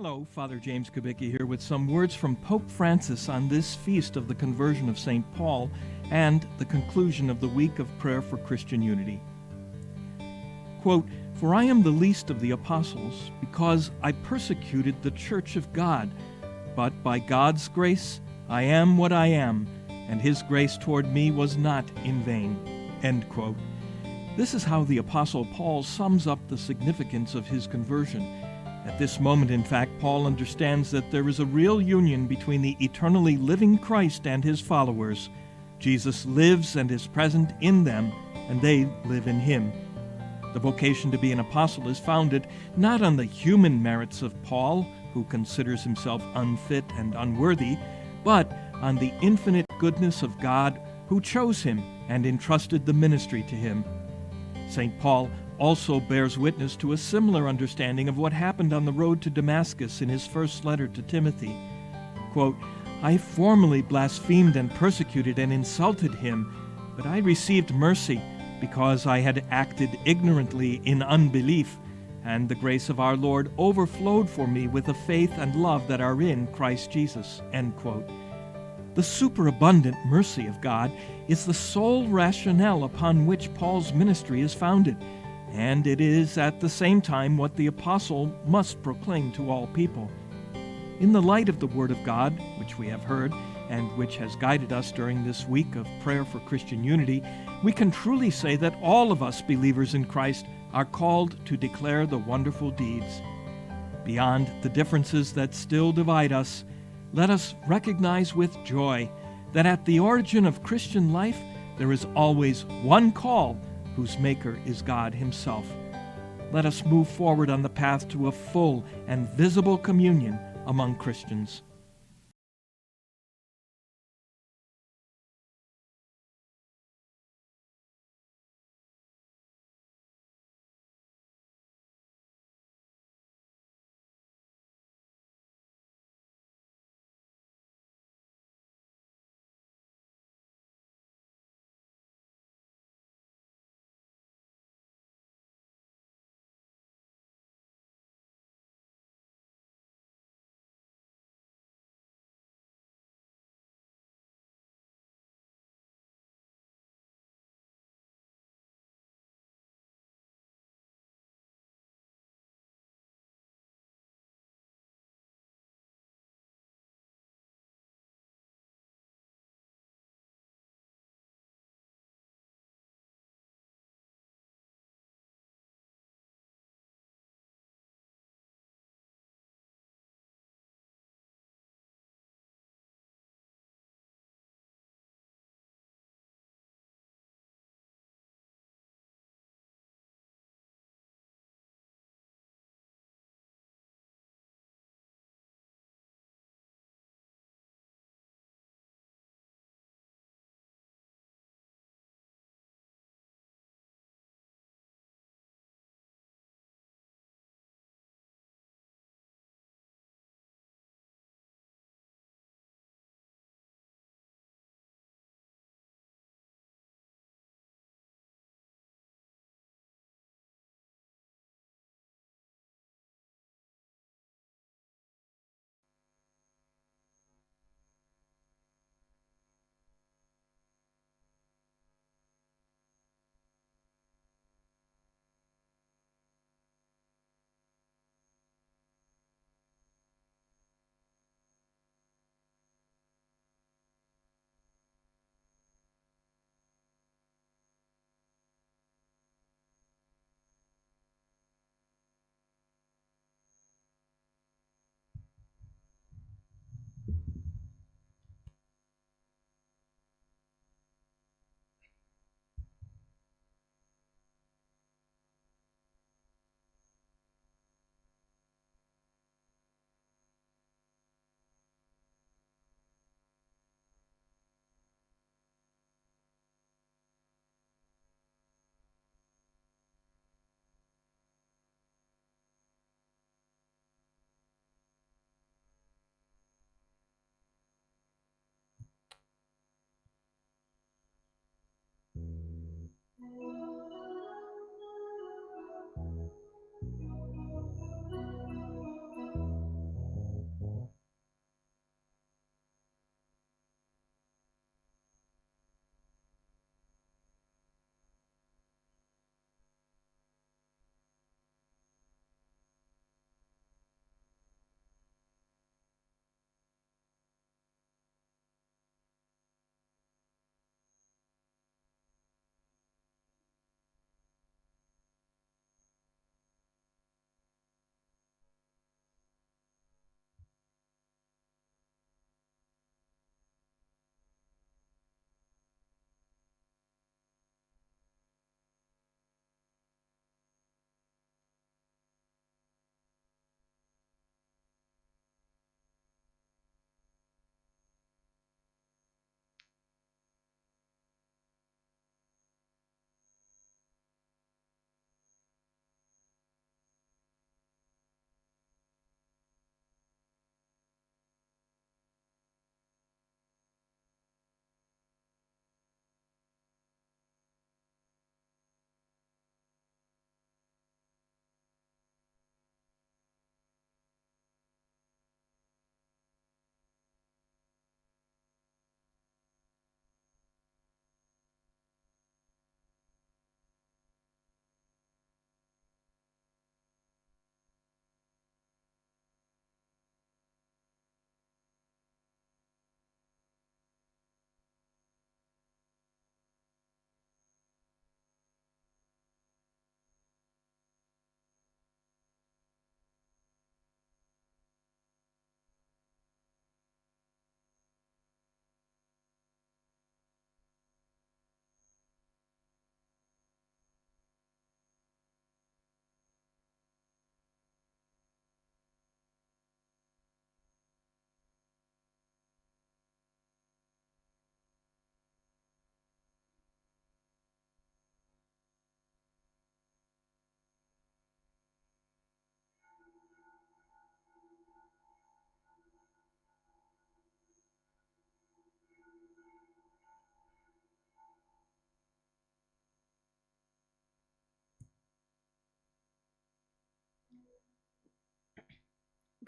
Hello, Father James Kubicki here with some words from Pope Francis on this feast of the conversion of St. Paul and the conclusion of the week of prayer for Christian unity. Quote, "For I am the least of the apostles, because I persecuted the church of God, but by God's grace I am what I am, and his grace toward me was not in vain." End quote. This is how the Apostle Paul sums up the significance of his conversion. At this moment, in fact, Paul understands that there is a real union between the eternally living Christ and his followers. Jesus lives and is present in them, and they live in him. The vocation to be an apostle is founded not on the human merits of Paul, who considers himself unfit and unworthy, but on the infinite goodness of God, who chose him and entrusted the ministry to him. St. Paul also bears witness to a similar understanding of what happened on the road to Damascus in his first letter to Timothy. Quote, "I formerly blasphemed and persecuted and insulted him, but I received mercy because I had acted ignorantly in unbelief, and the grace of our Lord overflowed for me with the faith and love that are in Christ Jesus." End quote. The superabundant mercy of God is the sole rationale upon which Paul's ministry is founded, and it is at the same time what the apostle must proclaim to all people. In the light of the Word of God, which we have heard, and which has guided us during this week of prayer for Christian unity, we can truly say that all of us believers in Christ are called to declare the wonderful deeds. Beyond the differences that still divide us, let us recognize with joy that at the origin of Christian life there is always one call whose maker is God himself. Let us move forward on the path to a full and visible communion among Christians.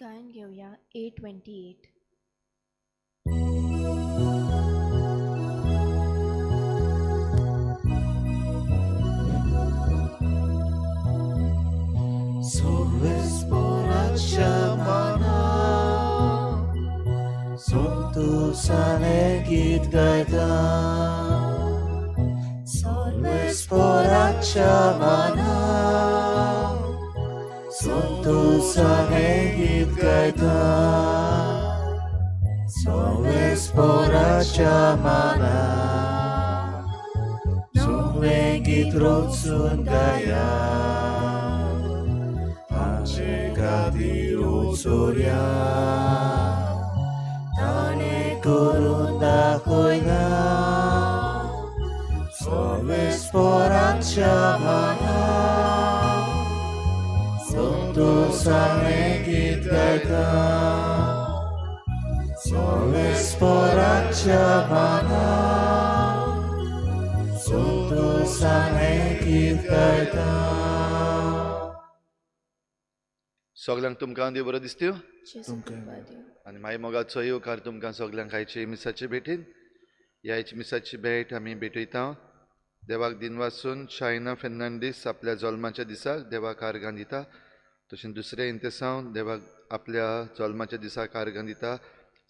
गायन घेऊया A28. San의 길 가다 Solves porachamana Suntu san의 길 가다 Solves porachamana Nungwe gitrotsun gaya Angeka dirotsoria Kurunda koina Solves porachamana Suntu sanegit gaita Solves porachamana Suntu sanegit gaita सगळ्यांक तुमकां देव बरो दिसत्यो जेजू कृपा दिवं. आनी मागीर मोगाचो येवकार तुमकां सगळ्यांक आयचे मिसाचे भेटीन ह्याची मिसाची भेट आमी भेटयता देवाक दिन वाचून शायना फेर्नांडीस आपल्या जल्माच्या दिसाक देवाक आर्गां दिता तशेंच दुसरे इंतेसांव देवाक आपल्या जल्माच्या दिसाक आर्गां दिता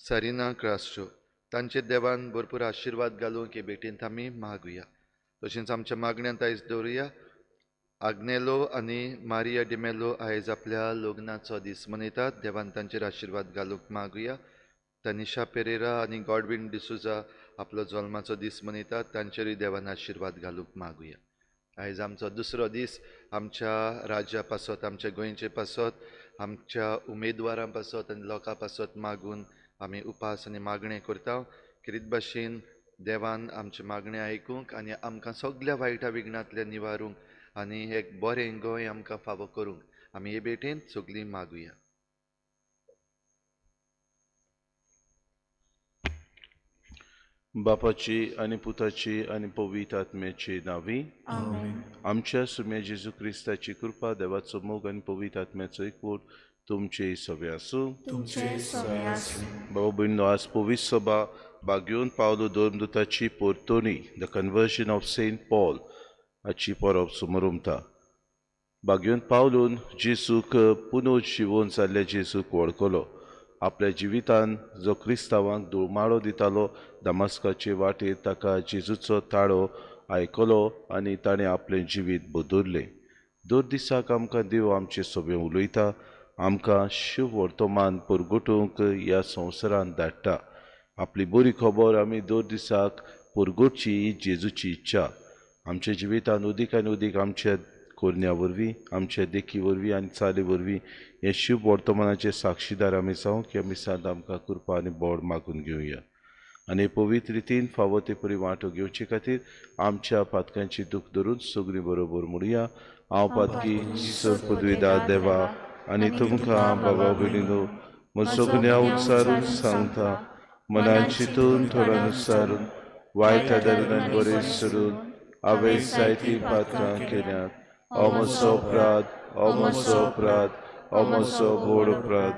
सरिना क्रास्ट्रो तांचे देवान भरपूर आशिर्वाद घालूंक हे भेटींत आमी मागुया तशेंच आमच्या मागण्यांत आयज दवरुया आग्नेलो आनी मारिया डिमेलो आयज आपल्या लग्नाचो दीस मनयतात देवान तांचेर आशिर्वाद घालूंक मागुया तनिशा पेरेरा आनी गॉडविन डिसुजा आपलो जल्माचो दीस मनयतात तांचेरूय देवान आशिर्वाद घालूंक मागुया आयज आमचो दुसरो दीस आमच्या राज्या पासत आमच्या गोंयचे पासत आमच्या उमेदवारां पासत आनी लोकां पासत मागून आमी उपास आनी मागणे करता कितें भाशेन देवान आमचे मागणे आयकूंक आनी आमकां सगळ्या वायटा विघ्नांतले निवारूंक आनी एक बरें गोंय आमकां फावो करूंक आमी हे भेटेन सगळीं मागुया बापाची आनी पुताची आनी पवित्र आत्म्याची नांवी आमेन. आमच्या सुम्या जेजू क्रिस्ताची कृपा देवाचो मोग आनी पवित्र आत्म्याचो एकवट तुमचे सवे आसूं तुमचे सवे आसूं. बाबा भयणो आज पवित्र सभा बागेवन पावलो धर्मदुताची पोर्तोनी the conversion of Saint Paul हाची परब समोर उमता बागेवन पावलून जेजूक पुनर्जिवन जाल्ल्या जेजूक वळखलो आपल्या जिवितान जो क्रिस्तांवांक धुळमाळो दितालो दामास्काचे वाटेर ताका जेजूचो ताळो आयकलो आनी ताणें आपलें जिवीत बदल्लें दर दिसाक आमकां देव आमचे सोबे उलयता आमकां शुभ वर्तमान परगटूंक ह्या संवसारांत धाडटा आपली बरी खबर आमी दर दिसाक परगटची ही जेजूची इच्छा आमच्या जिवितान उदीक आनी उदीक आमच्या कोरन्या वरवीं आमच्या देखी वरवीं आनी चाली वरवीं हे शुभ वर्तमानाचे साक्षीदार आमी जावंक ह्या मिसांत आमकां कृपा आनी बोड मागून घेवया आनी पवित्र रितीन फावो ते परी वांटो घेवचे खातीर आमच्या पातकांची दूख धरून सगळीं बरोबर म्हणुया हांव पातकी ईश्वर पदवीदार देवा आनी तुमकां बाबा भयणीनो म्हजो गुन्यांव उच्चारून सांगता मनान चिंतून थोड्यान उच्चारून वायट आदारान बरें सोडून हांवें जायतीं पातकां केल्यात हो म्हजो अपराध हो म्हजो व्हड अपराध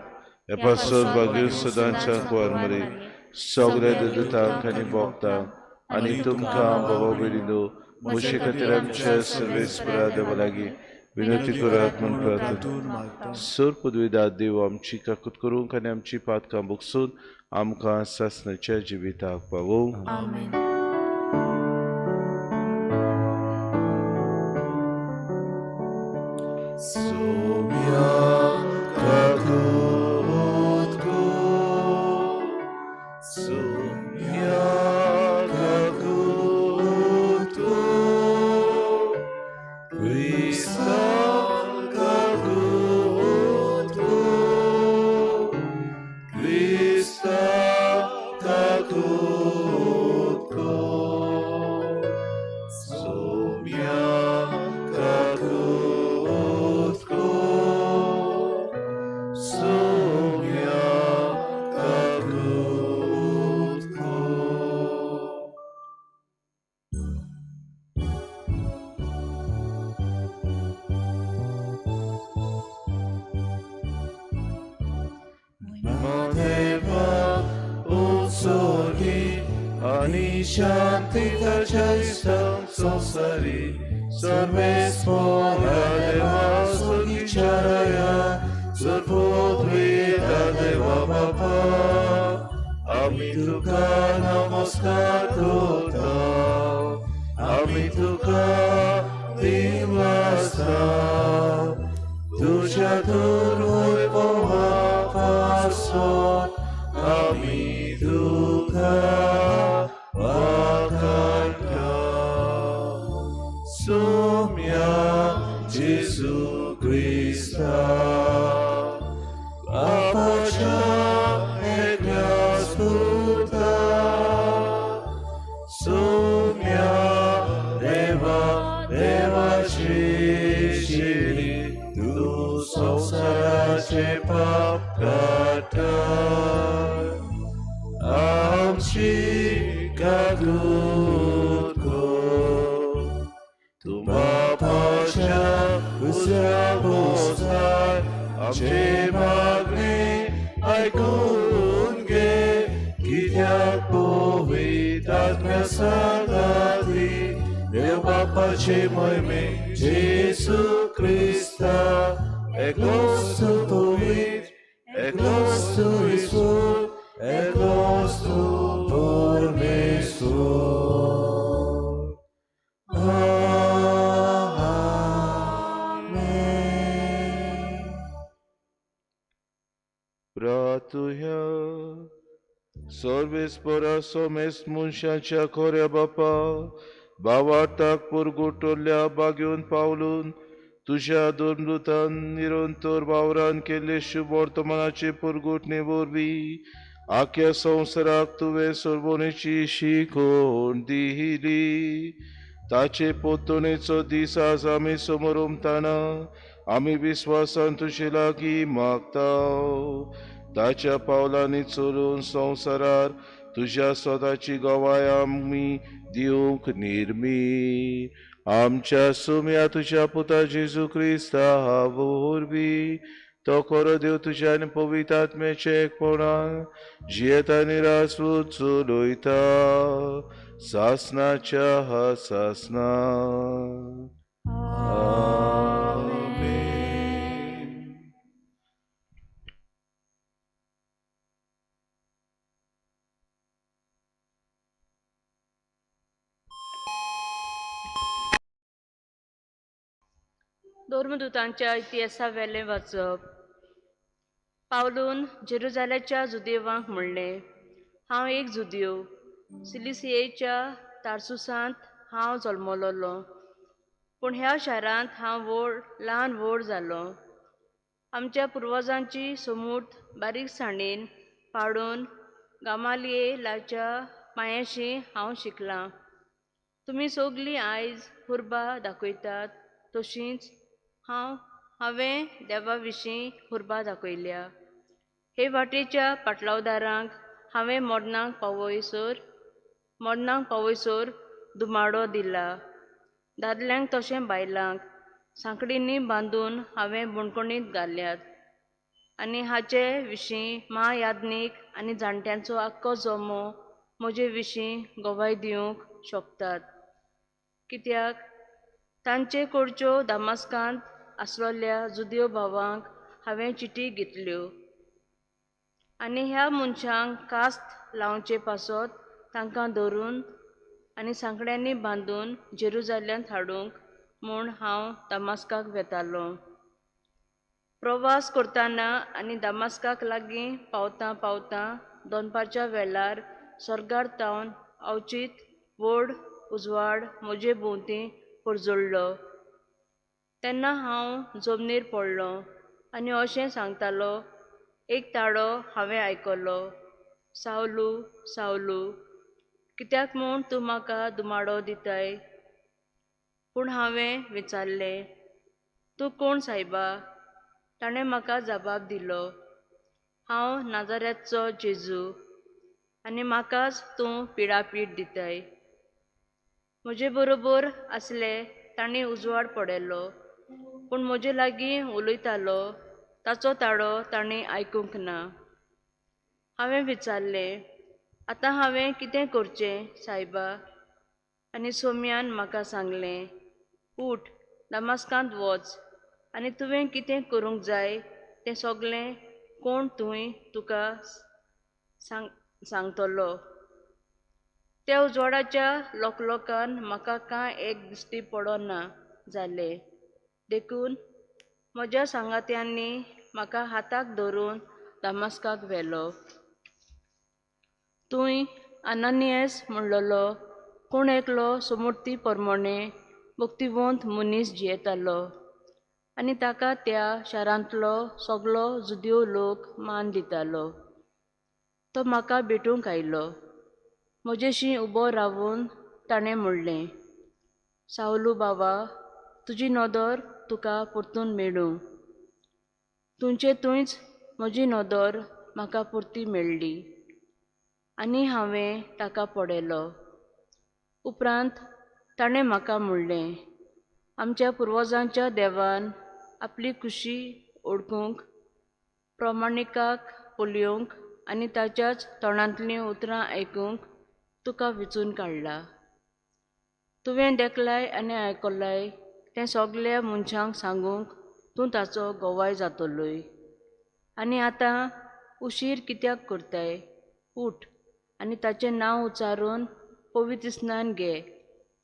हे पासून भाग्य सदांच्या कुवार मरे सगळ्या दुतांक आनी भोगतांक आनी तुमकां बाबा भयणीनो म्हजे खातीर आमच्या सर्वेस्परा देवा लागीं विनंती करात म्हूण प्रार्थना सर पदवीदार देव आमची काकूत करूंक आनी आमची पातकां भोगसून आमकां सासणाच्या जिविताक पावोवंक आमेन. शांती ताच्या संसारी सर्वेस्परा देवा सुविचारया सर्वोद्वेदा देवा बापा आम्ही तुका नमस्कार करता आम्ही तुका दिवसा तुझ्या दुर्वैभवापासून आम्ही तुका वाखाणता सोम्या जेसू ख्रिस्ता बापाच्या एकल्या सुता सोम्या देवाची शिरी तू संसाराचे पाप काटा आमची कागूद तू बापाच्या उजव्या बोसाय आमचे मागणे ऐकून घे कित्याक पवित्र आत्म्या सांगाती देव बापाचे महिमे जेसू ख्रिस्ता एकलोच तू पवित्र एकलोच तू ईश्वर एकलोच तू परमेश्वर आमेन. Pratuja, सर्वेस्परा सोमेस मनशाच्या खोऱ्या बापा भावार्थाक पुरगुटल्या बागेवन पावलून तुझ्या दुर्मृतान निरंतर वावरान केले शुभ वर्तमानाचे पुरगुटणे वरवी आख्या संवसाराक तुवें सोडवणेची शिकवण दिली ताचे पोतणेचो दीस आज आमी समोर उमताना आमी विश्वासान तुजे लागीं मागता ताच्या पावलांनी चलून संवसारार तुझ्या स्वताची गवाय आमी दिवंक निर्मी आमच्या सुम्या तुझ्या पुता जेजू क्रिस्ता वरवी तो खरो देव तुझ्या आनी पवित्र आत्म्याचे एकपणान जियेता आनी रासवून चलयता सासनाच्या सासना धर्मदूतांच्या इतिहासा वेले वाचप. पावलून जेरुजालेच्या जुदेवांक म्हणलें, हांव एक जुदेव, सिलिसियेच्या तार्सुसांत हांव जल्मलोलो, पूण ह्या शारांत हांव ल्हान व्हड जालो. आमच्या पुर्वजांची समूट बारीकसाणेन पाडून गामालियेलाच्या पांयाशी हांव शिकलां. तुमी सगलीं आयज हुर्बा दाखयतात तशींच हांवें देवा विशीं हुर्बा दाखयल्या. हे वाटेच्या पाटलावदारांक हांवें मोडणांक पावयसर दुमाडो दिला. दादल्यांक तशें बायलांक सांकळींनी बांदून हांवें बुणकुणींत घाल्यात. आनी हाचे विशीं महायाज्ञीक आनी जाणट्यांचो आख्खो जमो म्हजे विशीं गवाय दिवंक शकतात. कित्याक तांचे कडच्यो दामास्कांत आसलोल्या जुदेव भावांक हांवें चिटी घेतल्यो आनी ह्या मनशांक कास्त लावचे पासत तांकां धरून आनी सांकड्यांनी बांदून जेरुजाल्यांत हाडूंक म्हूण हांव दामास्काक वेतालों. प्रवास करतना आनी दामास्काक लागीं पावतां पावतां दोनपारच्या वेळार स्वर्गार तावन अवचीत व्हड उजवाड म्हजे भोंवती परजळ्ळो. तेन्ना हांव जमनीर पडलों आनी अशें सांगतालो एक ताळो हांवें आयकलो, सावलू सावलू, कित्याक म्हूण तूं म्हाका दुमाडो दिताय? पूण हांवें विचारलें, तूं कोण सायबा? ताणें म्हाका जबाब दिलो, हांव नाजारेतचो जेजू आनी म्हाकाच तूं पिडापीड दिताय. म्हजे बरोबर आसले तांणी उजवाड पडयलो, पूण म्हजे लागीं उलयतालो ताचो ताळो तांणी आयकूंक ना. हांवें विचारलें, आतां हांवें कितें करचें सायबा? आनी सोम्यान म्हाका सांगलें, उठ, दमास्कांत वच, आनी तुवें कितें करूंक जाय तें सगलें कोण थंय तुका सांगतलो. त्या उजवाडाच्या लोकलोकान म्हाका कांय एक दिश्टी पडना जालें. देखून म्हज्या सांगात्यांनी म्हाका हाताक धरून दमास्काक व्हेलो. थंय आनानियास म्हणलोलो कोण एकलो समृद्धी प्रमाणे भक्तिवंत मनीस जियेतालो आनी ताका त्या शारांतलो सगलो जुदियो लोक मान दितालो. तो म्हाका भेटूंक आयलो. म्हजेशी उबो रावून ताणें म्हणलें, सावलू बाबा, तुजी नदर तुका परतून मेळूं. तुमचे थंयच म्हजी नदर म्हाका परती मेळ्ळी आनी हांवें ताका पळयलो. उपरांत ताणें म्हाका म्हणलें, आमच्या पुर्वजांच्या देवान आपली खुशी ओळखूंक, प्रमाणिकाक पळयोवंक आनी ताच्याच तोंडांतलीं उतरां आयकूंक तुका वेंचून काडला. तुवें देखलाय आनी आयकलाय तें सगल्या मनशांक सांगूंक तूं ताचो गोवाय जातलोय. आनी आतां उशीर कित्याक करताय? उठ आनी ताचें नांव उच्चारून पवित्र स्नान घे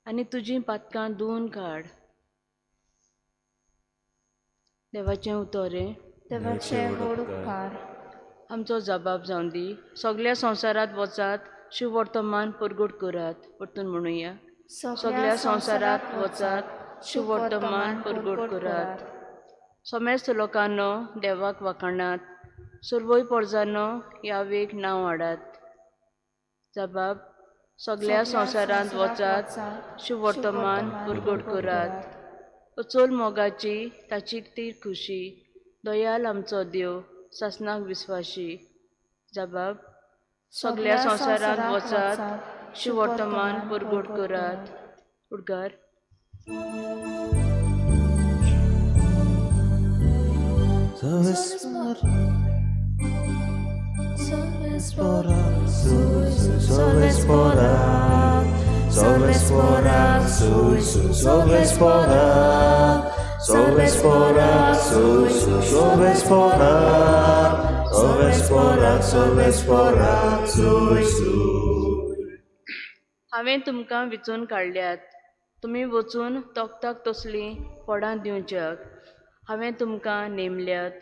आनी तुजीं पातकां धुवन काड. देवाचें उतोरें. देवाचे होडकार. आमचो जबाब जावन दी. सगल्या संवसारांत वचात, शुभ वर्तमान परगट करात. परतून म्हणुया. सगल्या संवसारांत वचात, शुभ वर्तमान परगट करात. समेस्त लोकांनो देवाक वाखाणात. सर्वय परजांनो यावेक नांव हाडात. जबाब. सगल्या संवसारांत वचात, शुभ वर्तमान परगट करात. अचोल मोगाची ताची ती खुशी. दयाल आमचो देव, सासणाक विस्वाशी. जबाब. सगल्या संवसारांत वचात, शुभ वर्तमान परगट करात. उडगार. हांवें तुमकां वेंचून काडल्यात. तुमी वचून तोखताक तसलीं फळां दिवच्याक. हांवें तुमकां नेमल्यात.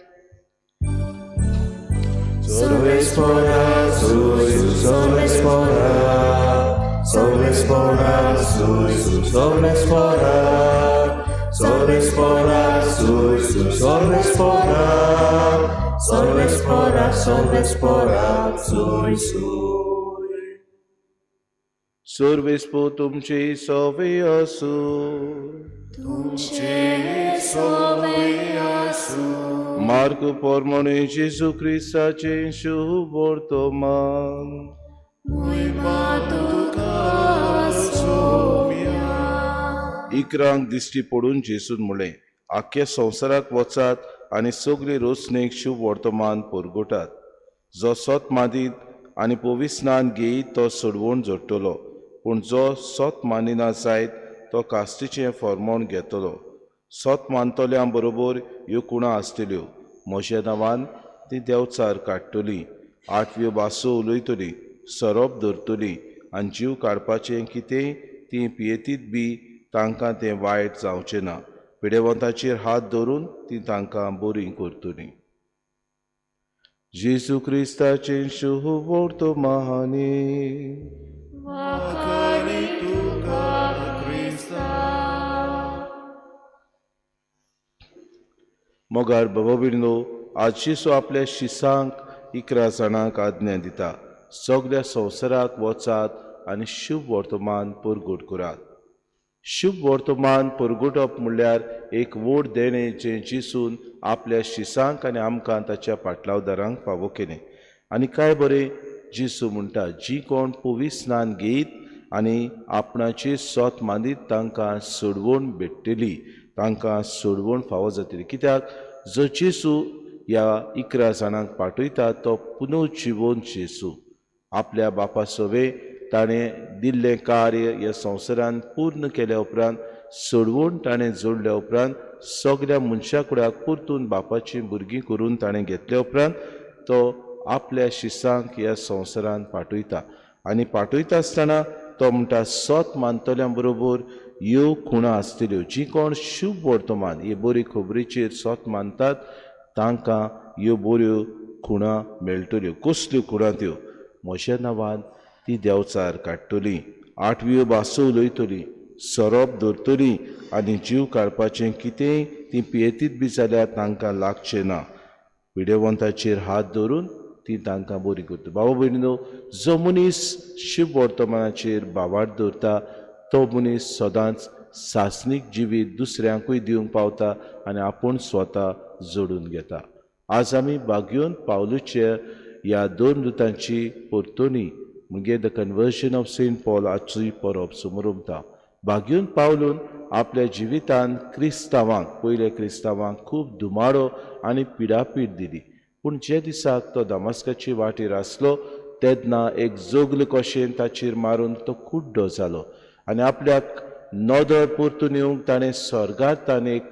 Sorvespo तुमचे सवे असो. मार्क पोरमोणे जेजू क्रिस्ताचे शुभ वर्तमान. इकरांक दिश्टी पडून जेसून म्हळें, आख्या संवसाराक वचात आनी सगळे रोसणेक शुभ वर्तमान परगटात. जो सोत मादीत आनी पवित्र स्नान घेयत तो सोडवण जोडटलो, पूण जो सोत मानिना जायत तो कास्तीचें फर्मोण घेतलो. सोत मानतल्यां बरोबर ह्यो कुणां आसतल्यो. म्हज्या नांवान ती देंवचार काडटलीं, 8व्यो भासो उलयतलीं, सोरोप धरतलीं, आनी जीव काडपाचें कितेंय तीं पियेतीत बी तांकां तें वायट जावचें ना. पिडेवंताचेर हात धरून तीं तांकां बरीं करतलीं. जेजू क्रिस्ताचे शुभ वर्तमानी. मोगार बाबा बिंदो, आज जेसू आपल्या शिसांक 11 जाणांक आज्ञा दिता. सगल्या संवसाराक वचात आनी शुभ वर्तमान परगट करात. शुभ वर्तमान परगटप म्हणल्यार एक व्हड देणें जें जेसून आपल्या शिसांक आनी आमकां ताच्या पाटलावदारांक फावो केलें. आनी काय बरें जेसू म्हणटा, जीं कोण पवित्र स्नान घेयत आनी आपणाची सोत मांदीत तांकां सोडवण भेटटली, तांकां सोडवण फावो जातली. कित्याक जो जेसू ह्या 11 जाणांक पाठयता तो पुनर्जिवंत जेसू. आपल्या बापा सोबे ताणें दिल्लें कार्य ह्या संवसारांत पूर्ण केल्या उपरांत सोडवून ताणें जोडल्या उपरांत सगळ्या मनशा कुड्याक परतून बापाची भुरगीं करून ताणें घेतल्या उपरांत तो आपल्या शिसांक ह्या संवसारांत पाठयता आनी पाठयता आसतना तो म्हणटा सोत मानतल्यां बरोबर ह्यो खुणां आसतल्यो जी कोण शुभ वर्तमान हे बरी खबरीचेर सोत मानतात तांकां ह्यो बऱ्यो खुणां मेळटल्यो. कसल्यो खुणां त्यो? म्हज्या नांवान ती देंवचार काडटलीं, 8व्यो भासो उलयतलीं, सोरोप धरतलीं आनी जीव काडपाचें कितेंय ती पियेतीत बी जाल्यार तांकां लागचें ना. पिडेवंताचेर हात धरून ती तांकां बरी करता. बाबा भयणीनो, जो मनीस शुभ वर्तमानाचेर बावाट दवरता तो मनीस सदांच सासणीक जिवीत दुसऱ्यांकूय दिवंक पावता आनी आपूण स्वता जोडून घेता. आज आमी बागयोन पावलूचे ह्या 2 दुतांची परतोणी म्हणजे the conversion of Saint Paul आजची परब समोर उमता. बागयोन पावलून आपल्या जिवितांत क्रिस्तांवांक पयले क्रिस्तांवांक खूब दुमाडो आनी पिडापीड दिली. पूण जे दिसाक तो दामास्काची वाटेर आसलो तेन्ना एक जोगल कशेन ताचेर मारून तो कुड्डो जालो आनी आपल्याक नदर परतून येवंक ताणें स्वर्गांत ताणें एक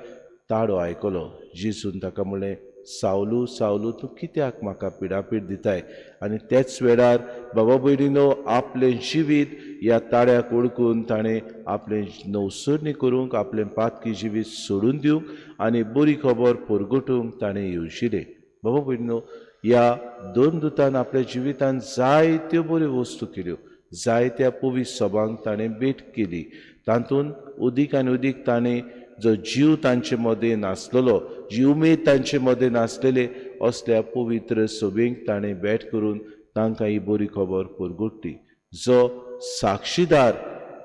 ताडो आयकलो. जेजून ताका म्हणलें, सावलू सावलू तूं कित्याक म्हाका पिडापीड दिताय? आनी तेच वेळार बाबा भयणीनो, आपलें जिवीत ह्या ताड्याक ओळखून ताणें आपलें नवसरणी करूंक आपलें पातकी जिवीत सोडून दिवंक आनी बरी खबर परगटूंक ताणें येवशिल्लें. बाबा भयणीनो, ह्या 2 दुतान आपल्या जिवितांत जायत्यो बऱ्यो वस्तू केल्यो, जायत्या पवित्र सभांक ताणें भेट केली. तातूंत उदीक आनी उदीक ताणें जो जीव तांचे मदें नासलेलो, जी उमेद तांचे मदें नासलेले असल्या पवित्र सभेक ताणें भेट करून तांकां ही बरी खबर परगटली. जो साक्षीदार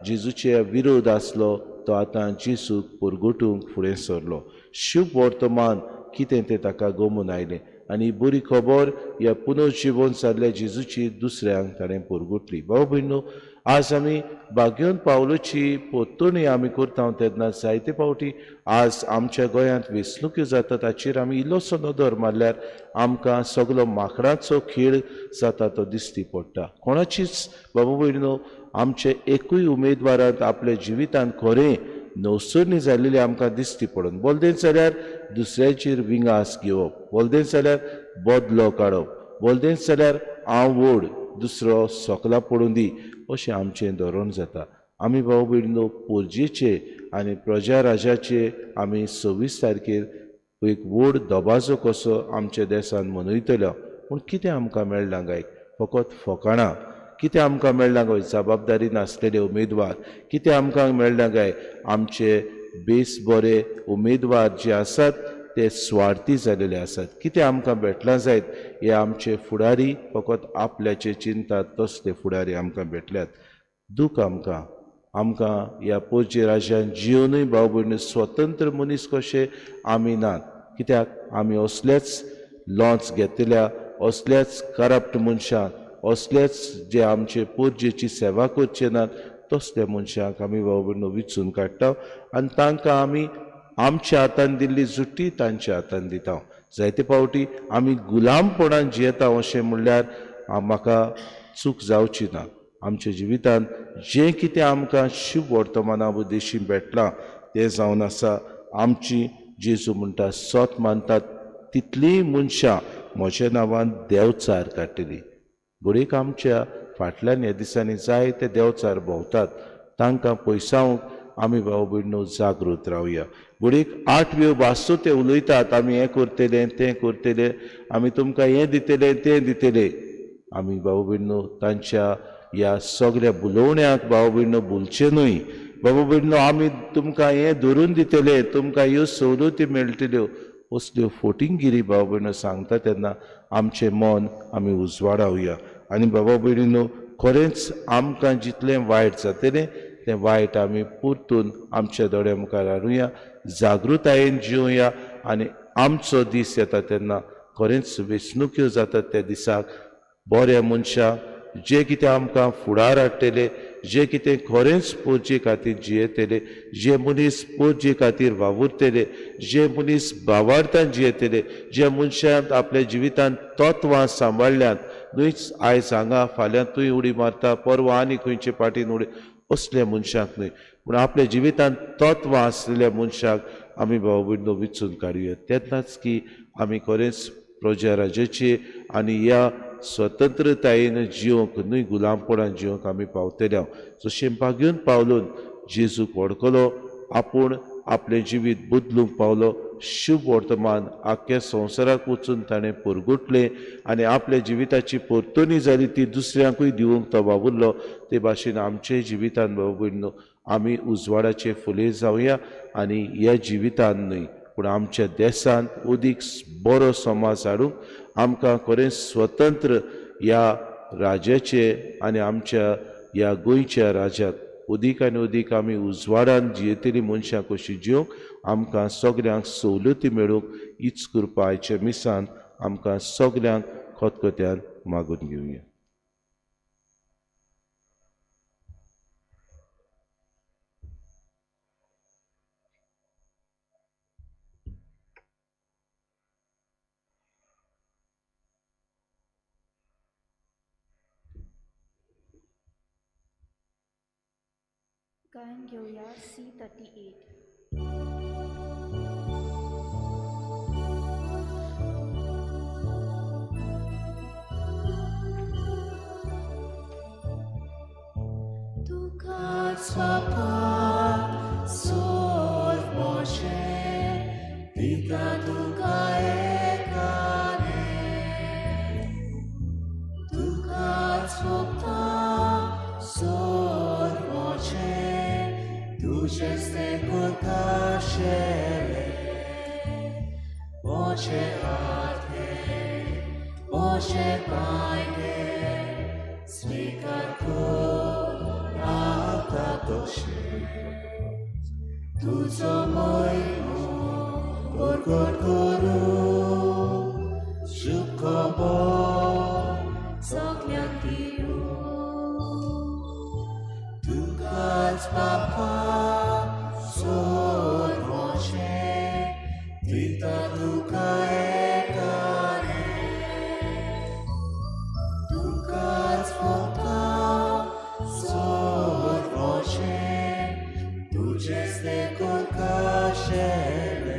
जेजूचे विरोध आसलो तो आतां जेजूक परगटूंक फुडें सरलो. शुभ वर्तमान कितें तें ताका गमून आयलें आनी बरी खबर ह्या पुनर्जीवन जाल्ल्या जेजूची दुसऱ्यांक ताणें परगटली. बाबा भयणीनो, आज आमी बागयोन पावलोची परतोणी आमी करता तेन्ना जायते फावटी आज आमच्या गोंयांत वेंचणुक्यो जाता ताचेर आमी इल्लोसो नदर मारल्यार आमकां सगलो माकडांचो खेळ जाता तो दिश्टी पडटा. कोणाचीच बाबा भयणीनो, आमचे एकूय उमेदवारांत आपल्या जिवितांत खरें नवसरणी जाल्लेली आमकां दिश्टी पडून बोलदें जाल्यार दुसऱ्याचेर विंगास घेवप, बोलदें जाल्यार बदलो काडप, बोलदें जाल्यार हांव व्हड दुसरो सोकला पडूं दी, अशें आमचें धोरण जाता. आमी भाव भयणीनो, पोरजेचे आनी प्रजाराजाचे आमी 26 तारखेर एक व्हड दबाजो कसो आमच्या देशांत मनयतलो. पूण कितें आमकां मेळना काय? फकत फकाणां. कितें आमकां मेळना काय? जबाबदारी नासलेले उमेदवार. कितें आमकां मेळना काय? आमचे बेस बरे उमेदवार जे आसात ते स्वार्थी जालेले आसात. कितें आमकां भेटलां जायत? हे आमचे फुडारी फकत आपल्याचे चिंतात तसले फुडारी आमकां भेटल्यात. दूख आमकां ह्या पोरजे राज्यांत जिवनूय भाव भयणी स्वतंत्र मनीस कशे आमी नात. कित्याक आमी असलेच लॉन्स घेतल्या, असल्याच करप्ट मनशांक, असलेच जे आमचे पोरजेची सेवा करचे नात तसल्या मनशांक आमी भाव भयणीनो विचून काडटा आनी तांकां आमी आमच्या हातान दिल्ली जुट्टी तांच्या हातान दिता. जायते फावटी आमी गुलामपणान जियेता अशें म्हणल्यार म्हाका चूक जावची ना. आमच्या जिवितांत जें कितें आमकां शुभ वर्तमाना उद्देशीं मेळटलां तें जावन आसा आमची जेजू म्हणटा सोत मानतात तितलीं मनशां म्हज्या नांवान देंवचार काडटलीं. घडयेक आमच्या फाटल्यान ह्या दिसांनी जायते देंवचार भोंवतात, तांकां पयसावंक आमी भाव भयणीनो जागृत रावया. घडयेक 8व्यो भासो ते उलयतात, आमी हें करतले तें करतले, आमी तुमकां हें दितले तें दितले. आमी भाव भयणीनो तांच्या ह्या सगळ्या बुलोवण्यांक भाव भयणीनो भुलचे न्हय. बाबा भयणीनो, आमी तुमकां हें धरून दितले, तुमकां ह्यो सवलती मेळटल्यो, असल्यो फोटिंगगिरी भाव भयणीनो सांगता तेन्ना आमचें मन आमी उजवाडावया. आनी बाबा भयणीनो, खरेंच आमकां जितलें वायट जातलें तें वायट आमी परतून आमच्या दोळ्या मुखार हाडुया, जागृतायेन जिवया आनी आमचो दीस येता तेन्ना खरेंच वेंचणुक्यो जातात त्या दिसाक बऱ्या मनशांक जे कितें आमकां फुडार हाडटले, जे कितें खरेंच पोरजे खातीर जियेतले, जे मनीस पोरजे खातीर वावुरतले, जे मनीस भावार्थान जियेतले, जे मनशान आपल्या जिवितांत तत्वां सांबाळ्ळ्यांत न्हयच आयज हांगा फाल्यां तुय उडी मारता परवा आनी खंयचे पाटीन उडी असल्या मनशाक न्हय पूण आपल्या जिवितांत तत्व आसलेल्या मनशाक आमी भाव भयणो विचून काडुया तेन्नाच की आमी खरेंच प्रजा राजाचे आनी ह्या स्वतंत्रतायेन जिवंक न्हय गुलामपणान जिवंक आमी पावतले जशें बागेवन पावलोन जेजूक वळखलो आपूण आपलें जिवीत बदलूंक पावलो शुभ वर्तमान आख्या संवसाराक वचून ताणें परगुटलें आनी आपल्या जिविताची परतुनी जाली ती दुसऱ्यांकूय दिवंक तो वावुरलो ते भाशेन आमचे जिवितान भाव भयणो आमी उजवाडाचे फुले जावया आनी ह्या जिवितान न्हय पूण आमच्या देशांत अदीक बरो समाज हाडूंक आमकां खरेंच स्वतंत्र ह्या राजाचे आनी आमच्या ह्या गोंयच्या राजाक अदीक आनी अदीक आमी उजवाडान जियेतली मनशां कशीं जिवंक आमकां सगल्यांक सवलती मेळूंक हीच कृपा आयच्या मिसान आमकां सगल्यांक खतखत्यान मागून घेवया. गायन घेऊया C38. Ducați papa, sol moșe, vita duca ecane. Ducați papa, sol moșe, duceți-te cu cașele. Moșe arte, moșe paine, smicat cu tu co mojmu, orkot koru, szybko bo, zogniak piu. Tu kac papa, sol mocze, ty ta duka ekane. Tu kac papa, sol mocze, duceți-te cu cașele.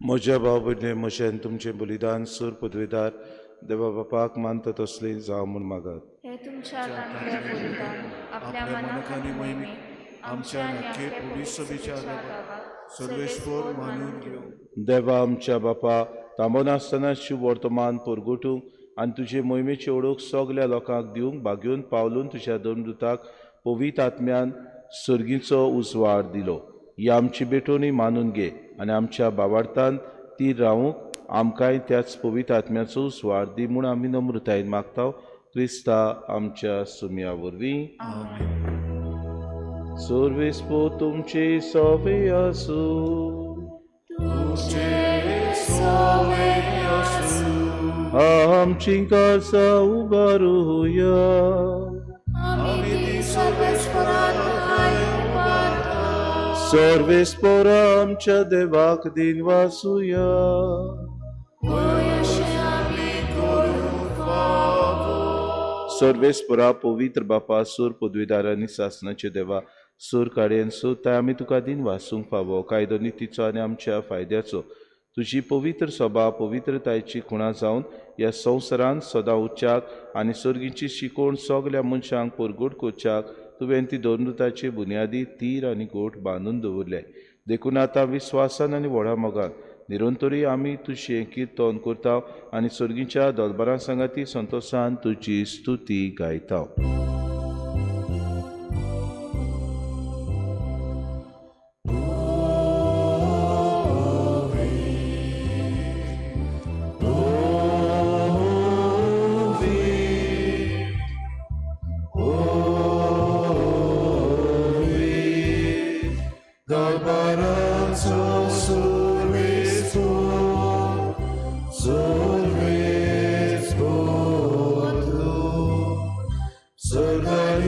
म्हज्या भाव भयणे म्हशेन तुमचें बलिदान सूर पदवीदार देवा बापाक मानता तसलें जावं म्हूण मागात. हे तुमच्या रांतले बलिदान आपल्या मनाखानी मोहिमे आमच्या आणि आख्या पवित्र गावात सर्वेस्वर मानून घेऊ. देवा आमच्या बापा तांबो नासतना शुभ वर्तमान परगटूंक आनी तुजे मोहिमेची ओळख सगल्या लोकांक दिवंक बागेवन पावलून तुज्या दोनदूताक पवित्र आत्म्यान सर्गीचो उजवाड दिलो. ही आमची बेटोनी मानून घे आनी आमच्या बाबार्थान ती रावूंक आमकांय त्याच पवित्र आत्म्याचो उजवाड दी म्हूण आमी नम्रतायेन मागता क्रिस्ता आमच्या सुमया वरवीं. सर्वेस्पो तुमचे सोवे आसूं. आमची काळजा उबारूया. सर्वेस्पर आमच्या देवाक दिन वासुया. सर्वेस्परा पवित्र बापा सूर पदवीदार आनी सासणाचे देवा सूर काडयेन सोदता आमी तुका दिन वासूंक फावो कायदो नितीचो आनी आमच्या फायद्याचो तुजी पवित्र सभा पवित्रतायेची खुणा जावन ह्या संवसारांत सदां उच्चाक आनी सर्गीची शिकोवण सगल्या मनशांक परगट करच्याक तुवें ती दोनदूताचे बुन्यादी तीर आनी गोठ बांदून दवरले. देखून आतां विस्वासान आनी व्हडा मोगान निरंतरी आमी तुजें किर्तन करता आनी सर्गीच्या दोलबारां सांगाती संतोशान तुजी स्तुती गायता.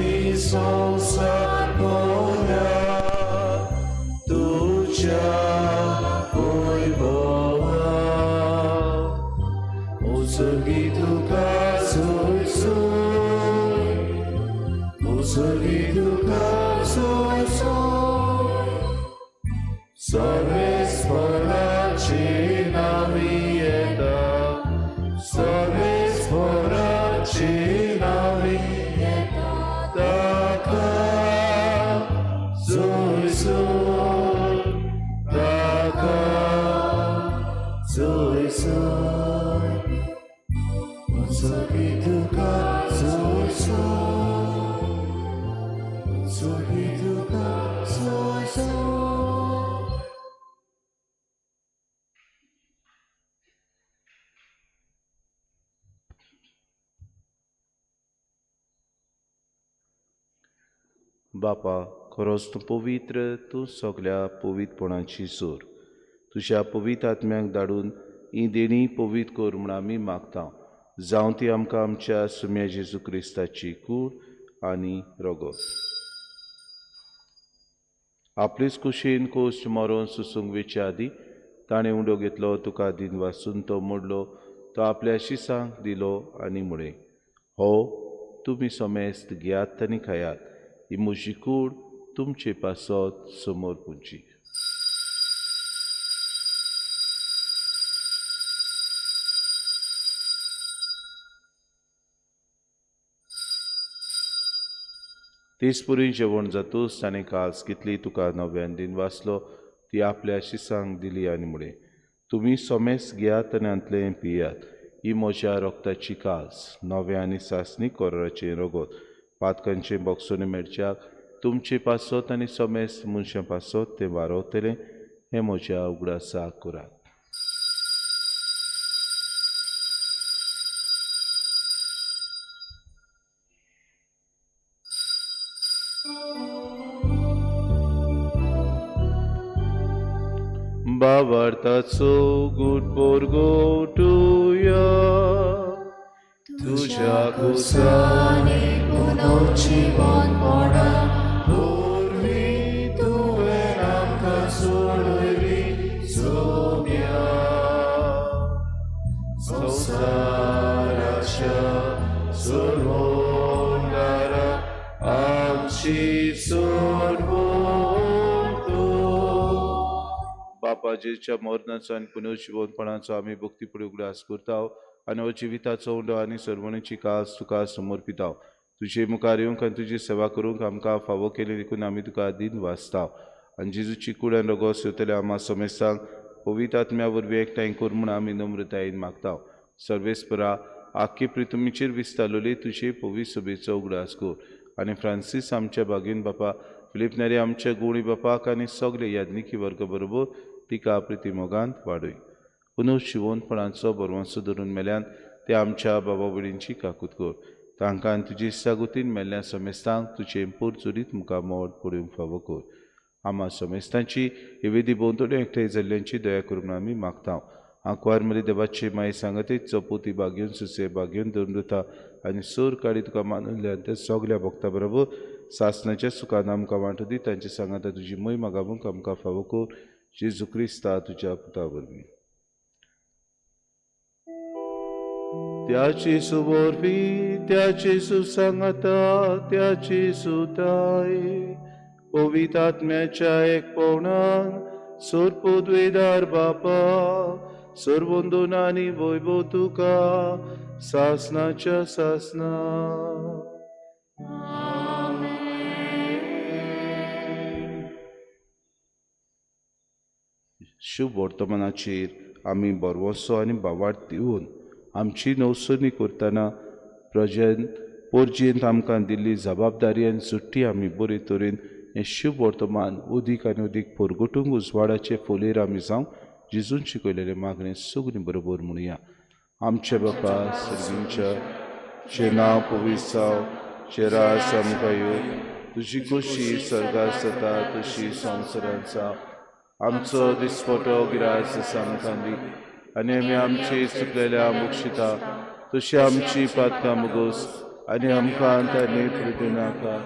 आनी संसार भोवल्या तुझ्या वैभवा उसळी तुका सोय सोय उसळी तुका सोय सोय सर्वेस्वराची नावी येता सर्वेस्वराची नावी येता ताका सोय सोय ताका सोय सोय उसळी तुका सोय सोय उसळी तुका सोय सोय बापा, खरोच तूं पवित्र, तूं सगल्या पवित्रपणाची सोर. तुज्या पवित्र आत्म्याक धाडून ही देणी पवित्र कर म्हूण आमी मागता. जावं ती आमकां आमच्या सुम्या जेजू क्रिस्ताची कूड आनी रगत. आपलेच कुशीन कोश्ट मारून सुसूंक वेच्या आदी ताणें उंडो घेतलो, तुका दिन वाचून तो मोडलो, तो आपल्या शिसांक दिलो आनी म्हळें, हो तुमी समेस्त घेयात आनी खायात, ही म्हजी कूड तुमचे पासत समोर पुंची. तेचपुरी जेवण जातूच ताणें काल्स घेतली, तुका नव्यान दिन वाचलो, ती आपल्या शिसांक दिली आनी म्हळें, तुमी सोमेस घेयात आनी अंतलें पियात, ही म्हज्या रोगताची काल्स, नव्या आनी सासणी कोराचें रगत, पातकांचे बोगसोनी मेळच्याक तुमचे पासत आनी सोमेस मनशां पासत तें वारोवतलें, हें म्हज्या उगडासाक करात. भावार्थाचो गूट पोरगो टुया तुझ्या कुसानी पुनर्जीवन पडा पूर्वी तुवें आमकां सोडली सोम्या संवसाराच्या सोडवणारा आमची सोडवण तूं. बापाजीच्या मरणाचो आनी पुनर्जीवनपणाचो आमी भक्तीपुडी उगडास करता आनी हो जिविताचो उंडो आनी सर्वणीची कास तुका समर्पिता. तुजे मुखार येवंक आनी तुजी सेवा करूंक आमकां फावो केली देखून आमी तुका दिन वाचता आनी जेजूची कूड आनी रगत सेवतले आम्हा समेस्तांक पवित्र आत्म्या वरवीं एकठांय कर म्हूण आमी नम्रतायेन मागता. सर्वेस्परा आख्खे प्रितुमीचेर विस्तारलोली तुजे पवित्र सभेचो उगडास कर आनी फ्रांसीस आमच्या बागेन बापा, फिलीप नेरी आमच्या गुणी बापाक आनी सगळे याज्ञिकी वर्ग बरोबर तिका प्रितीमोगांत वाडय. पुनर्जीवनपणाचो बरवंसो धरून मेल्यान ते आमच्या बाबा भयणींची काकूत कर. तांकां आनी तुजी इश्टागुतीन मेल्ल्या समेस्तांक तुजे पुरचुरीत मुखार मोड पडूंक फावो कर. आम्हा समेस्तांची ही विधी बोंतोड्यो एकठांय जाल्ल्यांची दया करून आमी मागता. आंकवार मरी देवाची माय सांगतीत चौपोती बागेवन सुसे बागेवन धरून दिता आनी सूर काडी तुका मानूल्या त्या सगल्या भक्तां बरोबर सासणाच्या सुखान आमकां वांटो दी. तांचे सांगाता तुजी मय मागावंक आमकां फावो कर. जेजू क्रिस्ता तुज्या पुता वरवीं. त्याची सुवरवी त्याची सुसंगता त्याची सुताय पवित्र आत्म्याच्या एकपणान सोरपोद्वेदार बापा सर्वोंदोन आनी वैभव तुका सासनाच्या सासना. शुभ वर्तमानाचेर आमी बरवंसो आनी बावार्थ दिवन आमची नवसणी करतना पोरजेंत आमकां दिल्ली जबाबदारी आनी सुट्टी आमी बरे तरेन हें शुभ वर्तमान उदीक आनी उदीक परगटूंक उजवाडाचे फोलेर आमी जावं जेजून शिकयलेलें मागणें सगळीं बरोबर म्हणुया. आमचे बापा सर्गींच्या जे नांव पवित्र जावं, जे रास आमकां येवं, तुजी खुशी सर्गार जाता तशी संवसारांत जावं. आमचो दिसपटो गिरायस आमकां दी आनी आमी आमची चुकलेल्या मुक्षिता तशी आमची पातकां मुगोस आनी आमकां अंतर्नेत करूं नाका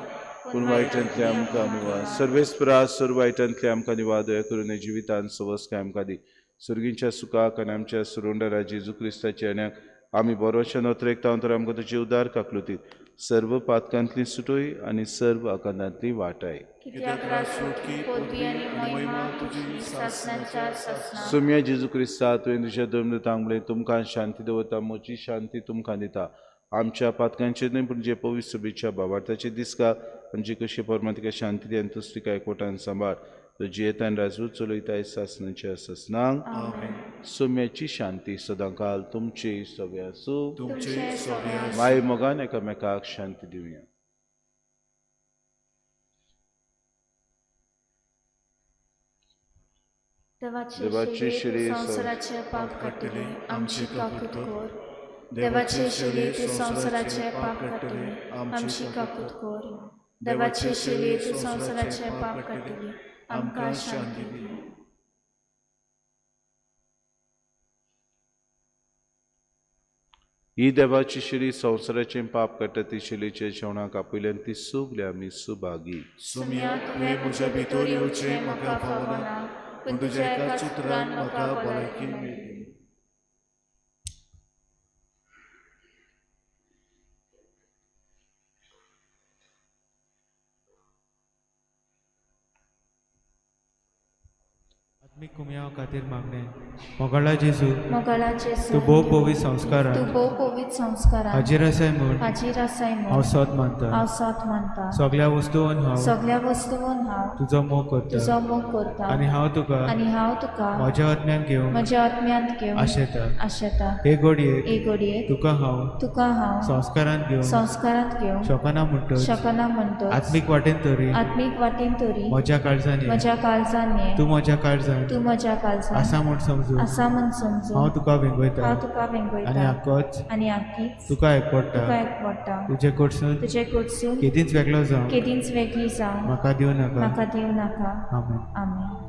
पूण वायटांतले आमकां निवास सर्वेस्परा सर्व वायटांतले आमकां निवाद दया करून जिवितान सवस काय आमकां दी सुर्गींच्या सुखाक आनी आमच्या सुरोंडरा जेजू क्रिस्ताच्या येण्याक आमी बरोवच्या नोत्रेक तर आमकां तुजी उदार काकलुती सर्व पातकांतली सुटोय आनी सर्व आकांतांतली वाटाय कित्याक राजसूटकी पोरगी आनी महिमा तुजी सासणांच्या सासणा सुम्या जेजू क्रिस्ता तुवें तुज्या धर्मदूतांक म्हणलें तुमकां शांती दवरता म्हजी शांती तुमकां दिता आमच्या पातकांचेर न्हय पूण जे पवित्र सभेच्या भावार्थाचे दिसका म्हणजे कशी परमातिका शांती दी आनी तुस्तिका एकवटान सांबाळ तुजी येतान राजूत चलयताय सासणांच्या सासणांक सुम्याची शांती सदांकाल तुमचे सगळे आसूं तुमचे सगळे माय मोगान एकामेकाक शांती दिवया देवाची श्री संवसाराचे पाप काडटली आमची काकूत कोर देवाचे शिले तूं संवसाराचे पाप काडटली आमची काकूत कोर देवाचे शिले तूं संवसाराचे पाप काडटली आमकां शांती दी ही देवाची शिरी संवसाराचें पाप काडटा ती शिलेचे जेवणाक आपयल्यान ती सुगल्या आमी सुभागी सुम्या तुवें म्हज्या भितर येवचें म्हाका फावना पूण तुज्या एका उतरान म्हाका भलायकी मेळटली आत्मिक कुम्या खातीर मागणे मोगाळा जेजू मोगाळाचे तूं भोव पवी संस्कारान तूं भोव पवित्र संस्कारान हाजीर आसाय म्हूण हाजीर आसाय हांव म्हूण सोत मानता हांव साथ मानता सगळ्या वस्तूंन हांव सगळ्या वस्तूंन हांव तुजो मोग करता तुजो मोग करता आनी हांव तुका आनी हांव तुका म्हज्या आत्म्यान घेवन म्हज्या आत्म्यांत घेवन आशेता आशेता हे घडयेक एक घडयेक तुका हांव तुका हांव संस्कारान घेवन संस्कारांत घेवन शोकना म्हणटच शकना म्हणटो आत्मीक वाटेन तरी आत्मीक वाटेन तरी म्हज्या काळजान ये. म्हज्या काळजान ये तूं म्हज्या काळजान तूं म्हज्या काळजान आसा म्हूण समजून आसा म्हूण समजून हांव तुका वेंगयता हांव तुका आनी वेंगयता आक्कोच आनी आख्खीच तुका एकपडटा तुका एकवडटा तुजे कडसून तुजे कडसून केदींच वेगळो जावं केदींच वेगळी जावं म्हाका दिवं नाका म्हाका दिवं नाका आमेन आमेन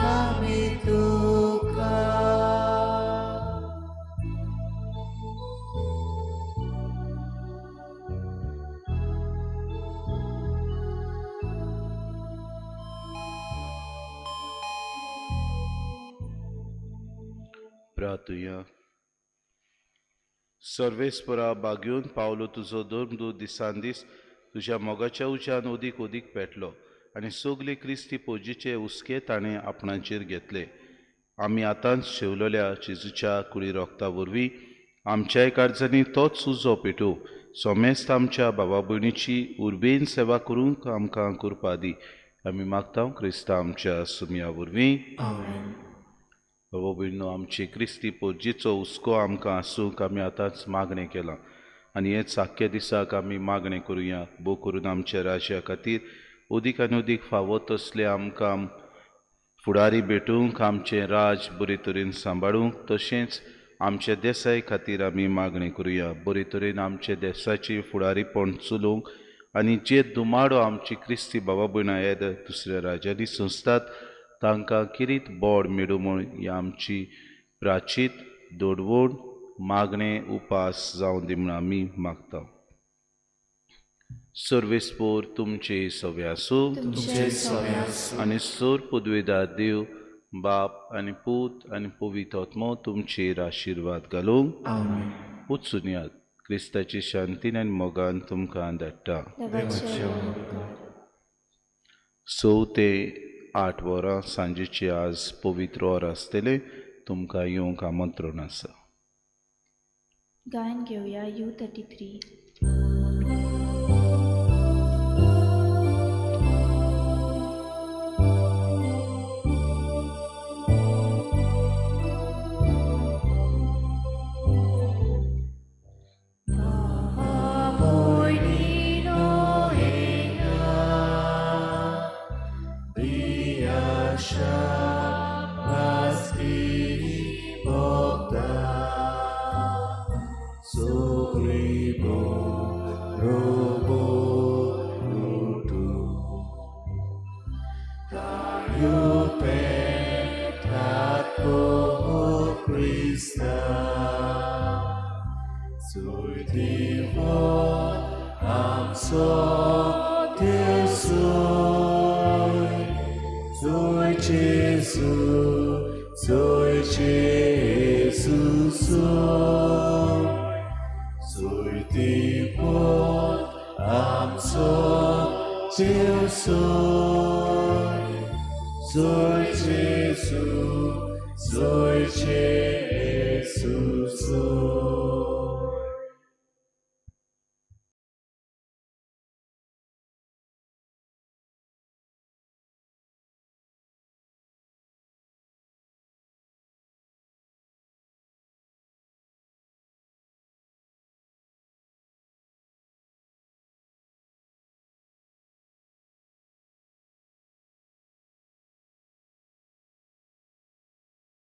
आमी तुका प्रार्थुया. सर्वेस्परा बागेवन पावलो तुजो धर्मदूत दिसान दीस तुज्या मोगाच्या उज्यान ओदीक ओदीक पेटलो आनी सगले क्रिस्ती पोजीचे उस्के ताणें आपणाचेर घेतले. आमी आतांच शेवलोल्या जेजूच्या कुडी रोगता वरवीं आमच्याय काळजांनी तोच उजो पेटोव सोमेस्त आमच्या भावा भयणीची उर्बेन सेवा करूंक आमकां करपा दी. आमी मागता क्रिस्ता आमच्या सुमया वरवीं. भावा भयणो, आमची क्रिस्ती पोजीचो हुस्को आमकां आसूंक आमी आतांच मागणें केलां आनी हेच आख्या दिसाक आमी मागणें करुया. भोव करून आमच्या राज्या खातीर ओदीक आनी ओदीक फावो तसले आमकां फुडारी भेटूंक आमचें राज बरे तरेन सांबाळूंक तशेंच आमच्या देसाय खातीर आमी मागणें करुया. बरे तरेन आमच्या देसाची फुडारीपण चलोवंक आनी जे दुमाडो आमची क्रिस्ती भावा भयणां येद दुसऱ्या राज्यांनी सोंसतात तांकां किरीत बोड मेळूं म्हूण ही आमची प्राचीत दोडवण मागणें उपास जावं दी म्हूण आमी मागता. सर्वेस्पोर तुमचे सवे आसूं तुमचे सवे आसूं. आनी सोर पदवेदार देव बाप आनी पूत आनी पवित्र आत्मो तुमचेर आशिर्वाद घालूंक. वचून यात. क्रिस्ताची शांतीन आनी मोगान तुमकां धाडटा. देवाचे उपकार. 6 ते 8 वरां सांजेची आज पवित्र वर आसतले. तुमकां येवंक आमंत्रण आसा. गायन घेवया U33. Soy Jesus, soy